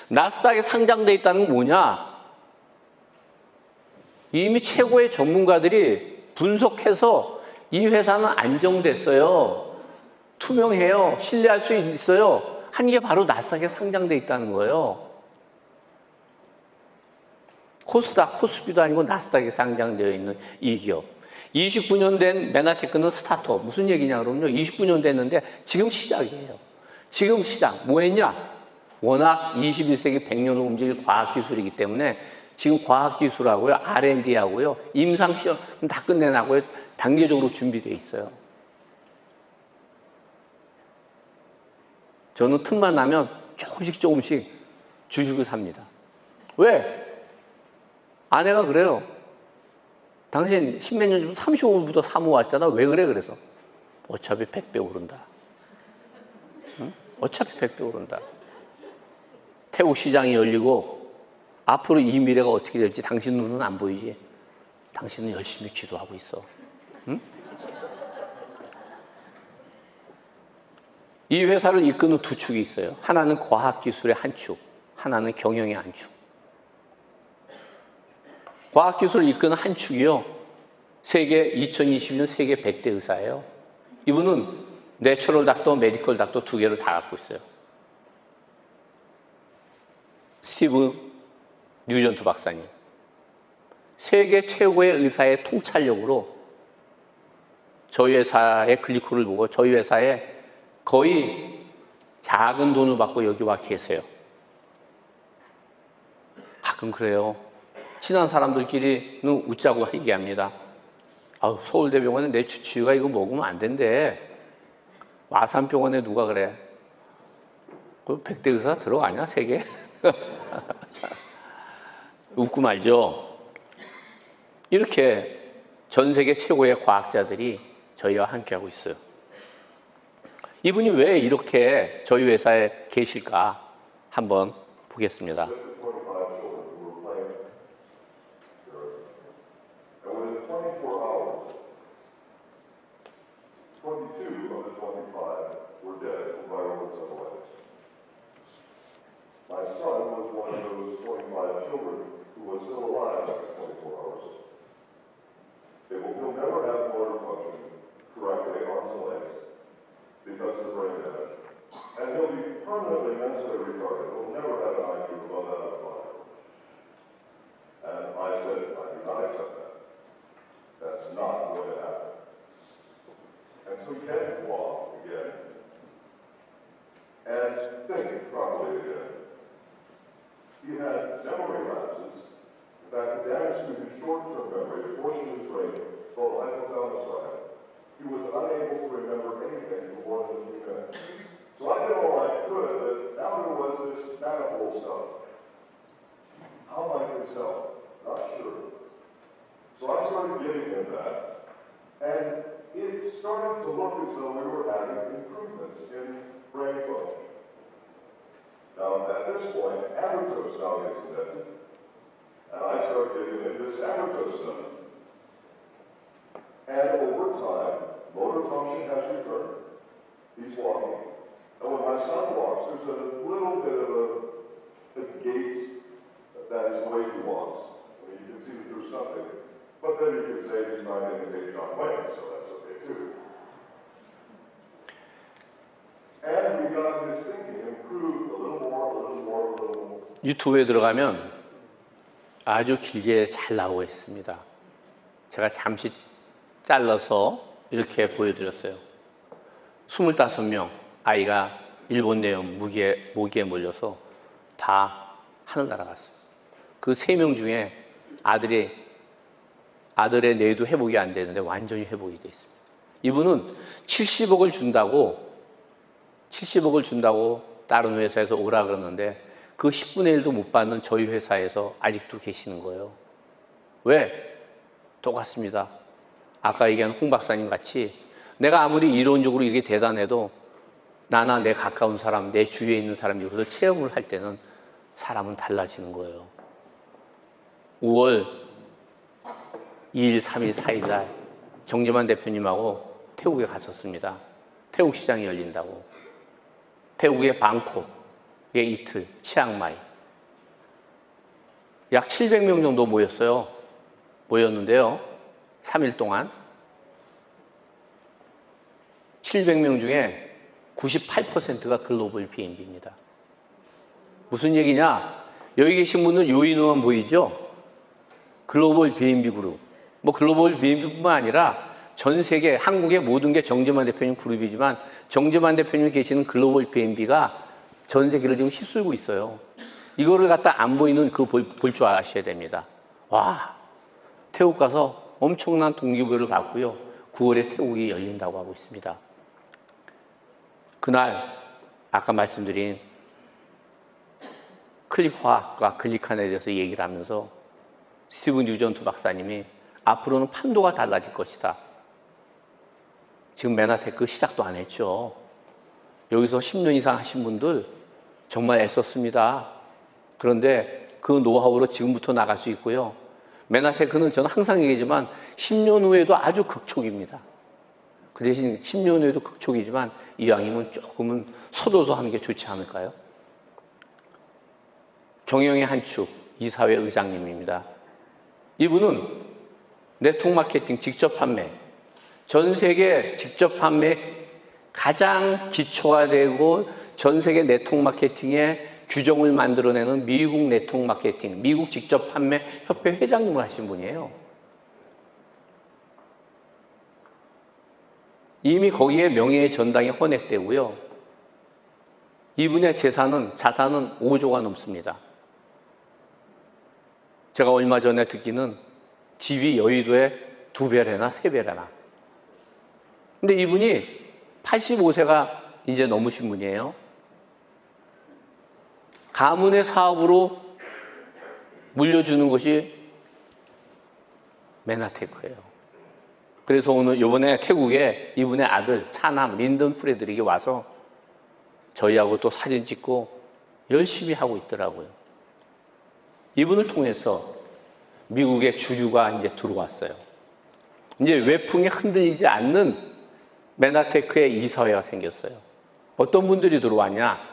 나스닥에 상장돼 있다는 건 뭐냐? 이미 최고의 전문가들이 분석해서 이 회사는 안정됐어요. 투명해요. 신뢰할 수 있어요. 한 게 바로 나스닥에 상장돼 있다는 거예요. 코스닥, 코스피도 아니고 나스닥에 상장되어 있는 이 기업. 29년 된 메나테크는 스타트업. 무슨 얘기냐 그러면요. 29년 됐는데 지금 시작이에요. 지금 시작. 뭐 했냐? 워낙 21세기 100년을 움직일 과학기술이기 때문에 지금 과학기술하고요. R&D하고요. 임상시험 다 끝내나고요. 단계적으로 준비되어 있어요. 저는 틈만 나면 조금씩 주식을 삽니다. 왜? 아내가 그래요. 당신 십몇 년 전부터 35불부터 사모았잖아. 왜 그래? 그래서 어차피 100배 오른다. 응? 어차피 100배 오른다. 태국 시장이 열리고 앞으로 이 미래가 어떻게 될지 당신 눈은 안 보이지. 당신은 열심히 기도하고 있어. 응? 이 회사를 이끄는 두 축이 있어요. 하나는 과학기술의 한 축, 하나는 경영의 한 축. 과학기술을 이끄는 한 축이요. 2020년 세계 100대 의사예요. 이분은 내추럴 닥터, 메디컬 닥터 두 개를 다 갖고 있어요. 스티브 뉴전트 박사님. 세계 최고의 의사의 통찰력으로 저희 회사의 글리코를 보고 저희 회사에 거의 작은 돈을 받고 여기 와 계세요. 가끔 그래요. 친한 사람들끼리는 웃자고 얘기합니다. 아우, 서울대병원에 내 주치의가 이거 먹으면 안 된대. 마산병원에 누가 그래? 그 100대 의사 들어가냐, 세계? 웃고 말죠. 이렇게 전 세계 최고의 과학자들이 저희와 함께하고 있어요. 이분이 왜 이렇게 저희 회사에 계실까 한번 보겠습니다.
Because of brain damage. And he'll be permanently mentally retarded. He'll never have an IQ above that of 5. And I said, I do not accept that. That's not going to happen. And so he can't walk again and think properly again. He had memory lapses. In fact, the damage to his short-term memory, the portion of his brain called hypothalamus side, he was unable to remember anything for more than 2 minutes. So I did all I could, but now there was this manifold stuff. How might this help? Not sure. So I started giving him that, and it started to look as though we were having improvements in brain function. Now, at this point, Abratos now gets invented, and I start giving him this Abratos stuff. And over time, motor function has returned. He's walking. And when my son walks, there's a little bit of a gait that is the way he walks. I mean, you can see that there's something. But then you can say he's trying to imitate John Wayne, so that's okay too. And we got his thinking improved a little more, a little more, a little more.
유튜브에 들어가면 아주 길게 잘 나오고 있습니다. 제가 잠시 잘라서 이렇게 보여드렸어요. 25명 아이가 일본 내염 모기에 몰려서 다 하늘 날아갔어요. 그 3명 중에 아들의 뇌도 회복이 안 되는데 완전히 회복이 돼 있습니다. 이분은 70억을 준다고 다른 회사에서 오라 그러는데 그 10분의 1도 못 받는 저희 회사에서 아직도 계시는 거예요. 왜? 똑같습니다. 아까 얘기한 홍 박사님 같이 내가 아무리 이론적으로 이게 대단해도 나나 내 가까운 사람, 내 주위에 있는 사람이 이것을 체험을 할 때는 사람은 달라지는 거예요. 5월 2일, 3일, 4일 날 정재만 대표님하고 태국에 갔었습니다. 태국 시장이 열린다고. 태국의 방콕에 이틀, 치앙마이. 약 700명 정도 모였는데요. 3일 동안 700명 중에 98%가 글로벌 BNB입니다. 무슨 얘기냐? 여기 계신 분들 요인으로만 보이죠? 글로벌 BNB 그룹. 뭐 글로벌 BNB뿐만 아니라 전 세계 한국의 모든 게 정재만 대표님 그룹이지만 정재만 대표님이 계시는 글로벌 BNB가 전 세계를 지금 휩쓸고 있어요. 이거를 갖다 안 보이는 볼 줄 아셔야 됩니다. 와, 태국 가서 엄청난 동기부여를 받고요. 9월에 태국이 열린다고 하고 있습니다. 그날 아까 말씀드린 클릭화학과 글리칸에 대해서 얘기를 하면서 스티브 뉴전트 박사님이 앞으로는 판도가 달라질 것이다. 지금 메나테크 시작도 안 했죠. 여기서 10년 이상 하신 분들 정말 애썼습니다. 그런데 그 노하우로 지금부터 나갈 수 있고요. 메나테크는 저는 항상 얘기하지만 10년 후에도 아주 극촉입니다. 그 대신 10년 후에도 극촉이지만 이왕이면 조금은 서둬서 하는 게 좋지 않을까요? 경영의 한 축, 이사회 의장님입니다. 이분은 네트워크 마케팅, 직접 판매, 전 세계 직접 판매 가장 기초가 되고 전 세계 네트워크 마케팅의 규정을 만들어내는 미국 네트워크 마케팅, 미국 직접 판매 협회 회장님을 하신 분이에요. 이미 거기에 명예의 전당이 헌액되고요. 이분의 자산은 5조가 넘습니다. 제가 얼마 전에 듣기는 집이 여의도에 2배래나 3배래나. 근데 이분이 85세가 이제 넘으신 분이에요. 가문의 사업으로 물려주는 것이 메나테크예요. 그래서 오늘 이번에 태국에 이분의 아들 차남 린던 프레드릭이 와서 저희하고 또 사진 찍고 열심히 하고 있더라고요. 이분을 통해서 미국의 주류가 이제 들어왔어요. 이제 외풍에 흔들리지 않는 메나테크의 이사회가 생겼어요. 어떤 분들이 들어왔냐?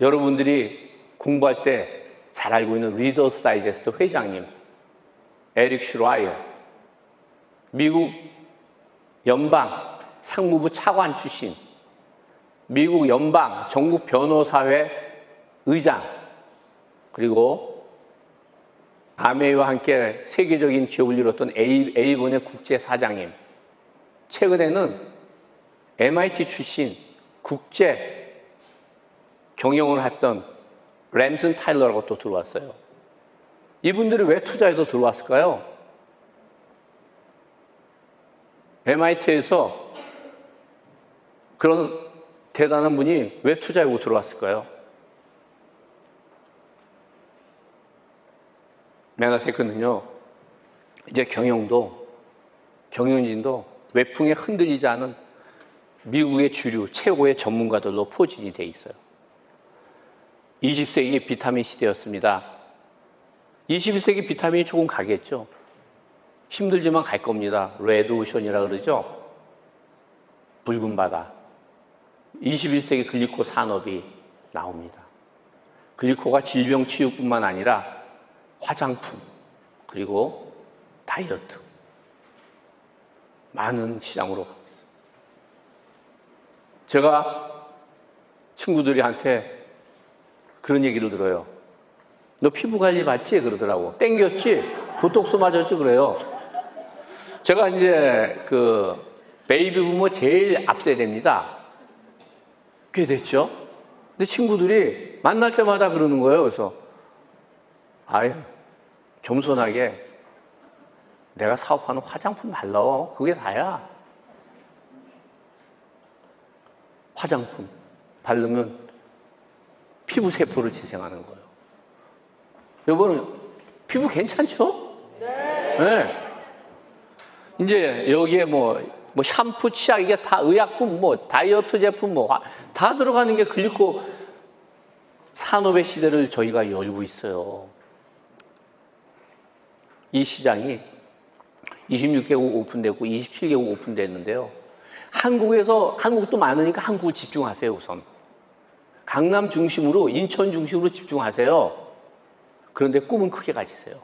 여러분들이 공부할 때 잘 알고 있는 리더스 다이제스트 회장님 에릭 슈라이어, 미국 연방 상무부 차관 출신, 미국 연방 전국 변호사회 의장, 그리고 아메이와 함께 세계적인 기업을 이뤘던 에이본의 국제사장님, 최근에는 MIT 출신 국제 경영을 했던 램슨 타일러라고 또 들어왔어요. 이분들이 왜 투자해서 들어왔을까요? MIT에서 그런 대단한 분이 왜 투자하고 들어왔을까요? 메나테크는요, 이제 경영진도 외풍에 흔들리지 않은 미국의 주류 최고의 전문가들로 포진이 돼 있어요. 20세기 비타민 시대였습니다. 21세기 비타민이 조금 가겠죠. 힘들지만 갈 겁니다. 레드 오션이라 그러죠. 붉은 바다. 21세기 글리코 산업이 나옵니다. 글리코가 질병 치유뿐만 아니라 화장품, 그리고 다이어트. 많은 시장으로 가고 있어요. 제가 친구들한테 그런 얘기를 들어요. 너 피부 관리 받지? 그러더라고. 땡겼지? 보톡스 맞았지? 그래요. 제가 이제 베이비 부모 제일 앞세대입니다. 꽤 됐죠? 근데 친구들이 만날 때마다 그러는 거예요. 그래서, 겸손하게 내가 사업하는 화장품 발라. 그게 다야. 화장품 바르면 피부 세포를 재생하는 거예요. 여보는 피부 괜찮죠? 네. 이제 여기에 뭐 샴푸, 치약 이게 다 의약품, 다이어트 제품 다 들어가는 게 글리코 산업의 시대를 저희가 열고 있어요. 이 시장이 26개국 오픈됐고 27개국 오픈됐는데요. 한국도 많으니까 한국을 집중하세요, 우선. 강남 중심으로, 인천 중심으로 집중하세요. 그런데 꿈은 크게 가지세요.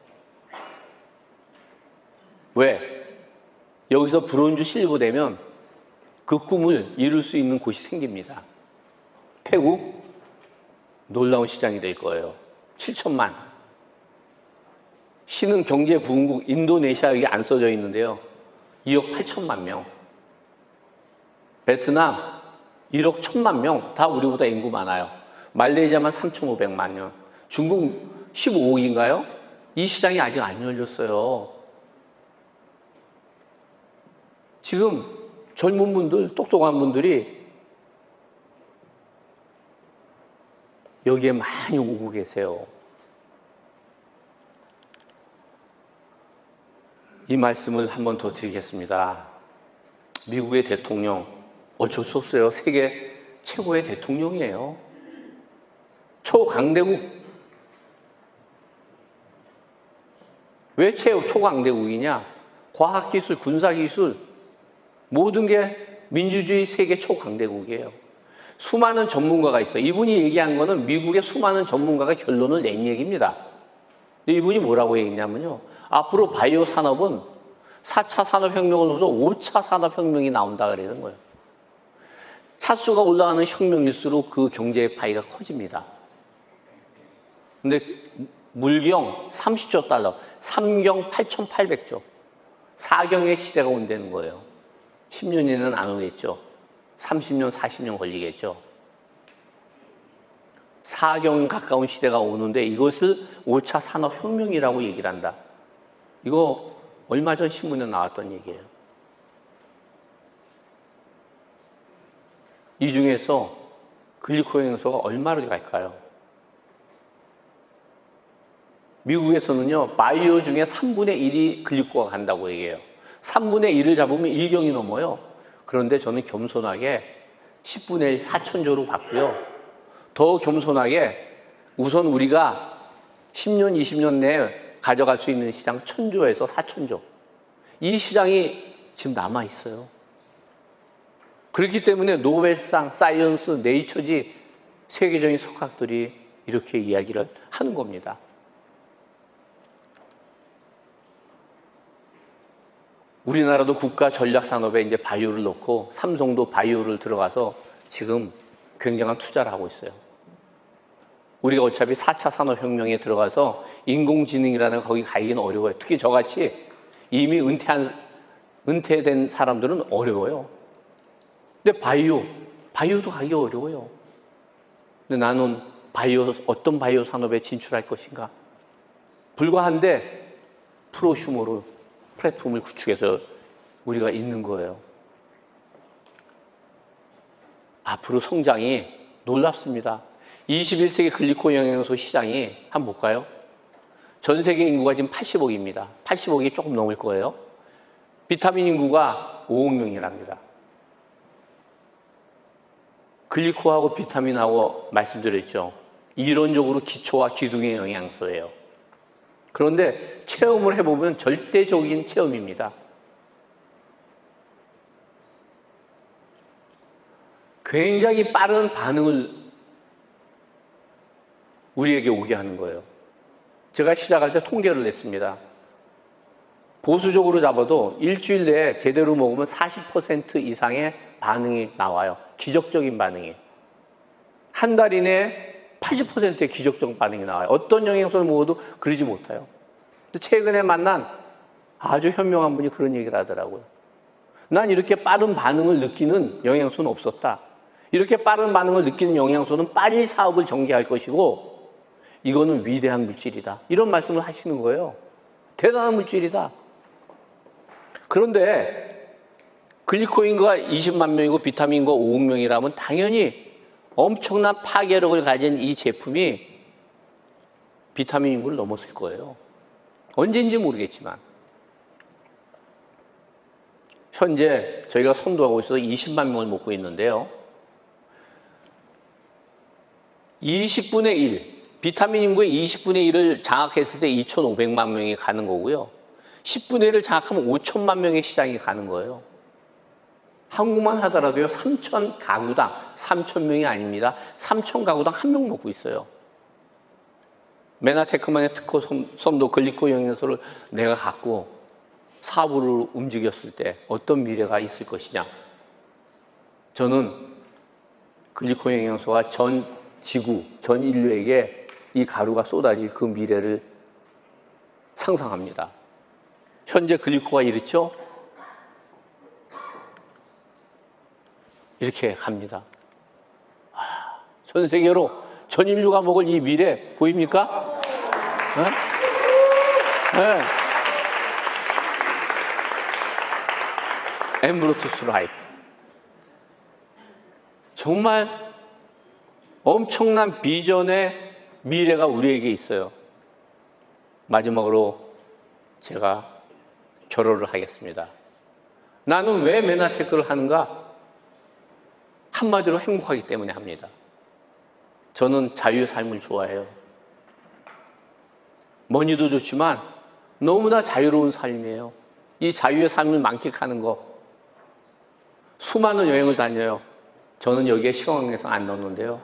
왜? 여기서 브론즈 실버 되면 그 꿈을 이룰 수 있는 곳이 생깁니다. 태국, 놀라운 시장이 될 거예요. 7천만. 신흥 경제 부흥국 인도네시아 여기 안 써져 있는데요. 2억 8천만 명. 베트남 1억 1천만 명. 다 우리보다 인구 많아요. 말레이시아만 3,500만 명. 중국 15억인가요? 이 시장이 아직 안 열렸어요. 지금 젊은 분들, 똑똑한 분들이 여기에 많이 오고 계세요. 이 말씀을 한 번 더 드리겠습니다. 미국의 대통령, 어쩔 수 없어요. 세계 최고의 대통령이에요. 초강대국. 왜 초강대국이냐? 과학기술, 군사기술, 모든 게 민주주의 세계 초강대국이에요. 수많은 전문가가 있어요. 이분이 얘기한 거는 미국의 수많은 전문가가 결론을 낸 얘기입니다. 이분이 뭐라고 얘기했냐면요. 앞으로 바이오 산업은 4차 산업혁명을 넘어서 5차 산업혁명이 나온다 그러는 거예요. 차수가 올라가는 혁명일수록 그 경제의 파이가 커집니다. 근데 물경 30조 달러, 3경 8,800조, 4경의 시대가 온다는 거예요. 10년이면 안 오겠죠. 30년, 40년 걸리겠죠. 4경 가까운 시대가 오는데 이것을 5차 산업혁명이라고 얘기를 한다. 이거 얼마 전 신문에 나왔던 얘기예요. 이 중에서 글리코행소가 얼마를 갈까요? 미국에서는요, 바이오 중에 3분의 1이 글리코가 간다고 얘기해요. 3분의 1을 잡으면 1경이 넘어요. 그런데 저는 겸손하게 10분의 1, 4천조로 봤고요. 더 겸손하게 우선 우리가 10년, 20년 내에 가져갈 수 있는 시장 1,000조에서 4천조. 이 시장이 지금 남아있어요. 그렇기 때문에 노벨상, 사이언스, 네이처지 세계적인 석학들이 이렇게 이야기를 하는 겁니다. 우리나라도 국가 전략 산업에 이제 바이오를 넣고 삼성도 바이오를 들어가서 지금 굉장한 투자를 하고 있어요. 우리가 어차피 4차 산업혁명에 들어가서 인공지능이라는 거기 가기는 어려워요. 특히 저같이 이미 은퇴된 사람들은 어려워요. 근데 바이오도 가기 어려워요. 근데 나는 어떤 바이오 산업에 진출할 것인가? 불과한데 프로슈머로 플랫폼을 구축해서 우리가 있는 거예요. 앞으로 성장이 놀랍습니다. 21세기 글리코 영양소 시장이 한번 볼까요? 전 세계 인구가 지금 80억입니다. 80억이 조금 넘을 거예요. 비타민 인구가 5억 명이랍니다. 글리코하고 비타민하고 말씀드렸죠. 이론적으로 기초와 기둥의 영양소예요. 그런데 체험을 해보면 절대적인 체험입니다. 굉장히 빠른 반응을 우리에게 오게 하는 거예요. 제가 시작할 때 통계를 냈습니다. 보수적으로 잡아도 일주일 내에 제대로 먹으면 40% 이상의 반응이 나와요. 기적적인 반응이. 한 달 이내에 80%의 기적적 반응이 나와요. 어떤 영양소를 먹어도 그러지 못해요. 최근에 만난 아주 현명한 분이 그런 얘기를 하더라고요. 난 이렇게 빠른 반응을 느끼는 영양소는 없었다. 이렇게 빠른 반응을 느끼는 영양소는 빨리 사업을 전개할 것이고 이거는 위대한 물질이다. 이런 말씀을 하시는 거예요. 대단한 물질이다. 그런데 글리코인과 20만 명이고 비타민과 5억 명이라면 당연히 엄청난 파괴력을 가진 이 제품이 비타민 인구를 넘었을 거예요. 언제인지 모르겠지만 현재 저희가 선도하고 있어서 20만 명을 먹고 있는데요. 20분의 1, 비타민 인구의 20분의 1을 장악했을 때 2,500만 명이 가는 거고요. 10분의 1을 장악하면 5천만 명의 시장이 가는 거예요. 한국만 하더라도요, 3천 가구당, 3천 명이 아닙니다. 3천 가구당 한 명 먹고 있어요. 메나테크만의 특허 섬도 글리코 영양소를 내가 갖고 사업으로 움직였을 때 어떤 미래가 있을 것이냐. 저는 글리코 영양소가 전 지구, 전 인류에게 이 가루가 쏟아질 그 미래를 상상합니다. 현재 글리코가 이렇죠? 이렇게 갑니다. 전 세계로 전 인류가 먹을 이 미래 보입니까? 네. 엠브로투스 라이프. 정말 엄청난 비전의 미래가 우리에게 있어요. 마지막으로 제가 결혼을 하겠습니다. 나는 왜 맨하테크를 하는가? 한마디로 행복하기 때문에 합니다. 저는 자유의 삶을 좋아해요. 머니도 좋지만 너무나 자유로운 삶이에요. 이 자유의 삶을 만끽하는 거. 수많은 여행을 다녀요. 저는 여기에 시간관계상 안 넣었는데요.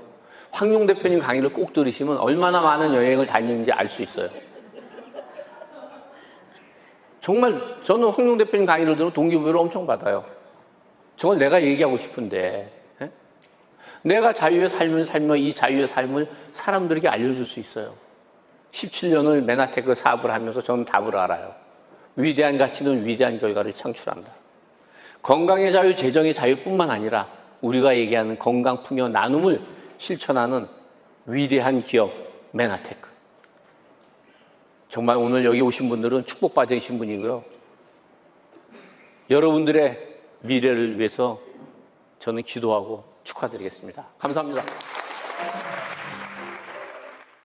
황용 대표님 강의를 꼭 들으시면 얼마나 많은 여행을 다니는지 알 수 있어요. 정말 저는 황용 대표님 강의를 들으면 동기부여를 엄청 받아요. 정말 내가 얘기하고 싶은데 내가 자유의 삶을 살며 이 자유의 삶을 사람들에게 알려줄 수 있어요. 17년을 맨하테크 사업을 하면서 저는 답을 알아요. 위대한 가치는 위대한 결과를 창출한다. 건강의 자유, 재정의 자유뿐만 아니라 우리가 얘기하는 건강 풍요 나눔을 실천하는 위대한 기업 맨하테크. 정말 오늘 여기 오신 분들은 축복받으신 분이고요. 여러분들의 미래를 위해서 저는 기도하고 축하드리겠습니다. 감사합니다.